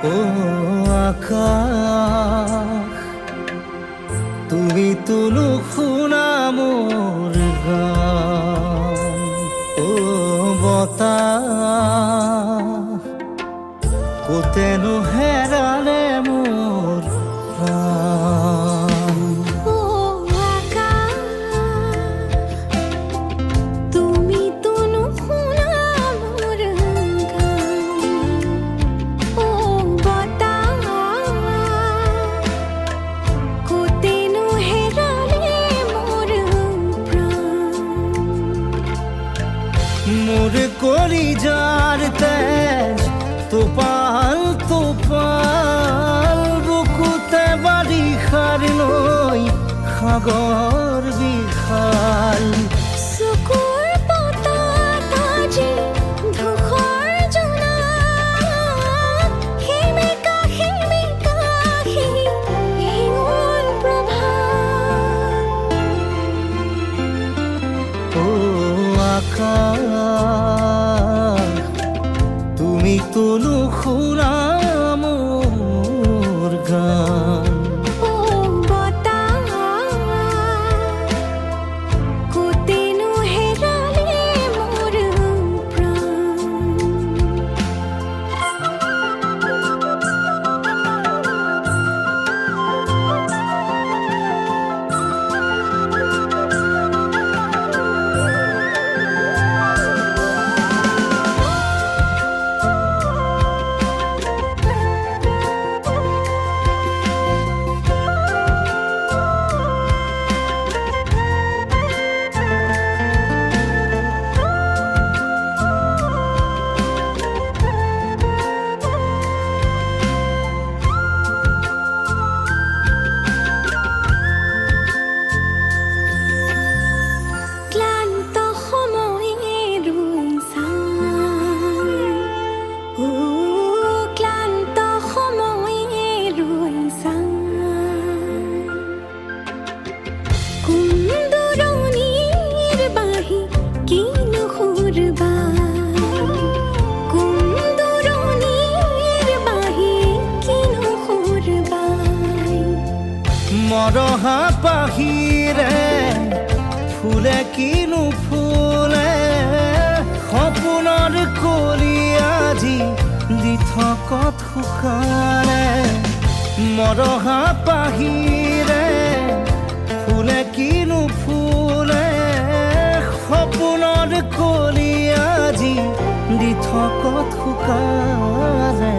ও আকাশ তুমি তো নুশুনা মোৰ গান ও বতাহ কোতেনো হেৰালে মোৰ প্ৰাণ ও আকাশ তুমি তো নুশুনা মোৰ গান ও বতাহ কোতেনো হেৰালে মোৰ প্ৰাণ মোৰ কলিজাৰ তেজ তোপাল তোপাল বুকুতে বাৰিষাৰ নৈ সাগৰ বিশাল চকুৰ পতাত আজি ধূসৰ জোনা সেমেকা হিঙুল প্ৰভাত ও আকাশ তুমি তো নুশুনা মোৰ গান ও বতাহ কোতেনো হেৰালে মোৰ প্ৰাণ ক্লান্ত সময়ে ৰৈ চাই ও ক্লান্ত সময়ে ৰৈ চাই কোন দূৰণিৰ বাহি কিনো সুৰ বাই কোন দূৰণিৰ বাহি কিনো সুৰ বাই মৰহা পাহিৰে ফুলে কিনো ফুলে সপোনৰ কলি আজি দি থকত শুকালে মৰহা পাহিৰে ফুলে কিনো ফুলে সপোনৰ কলি আজি দি থকত শুকালে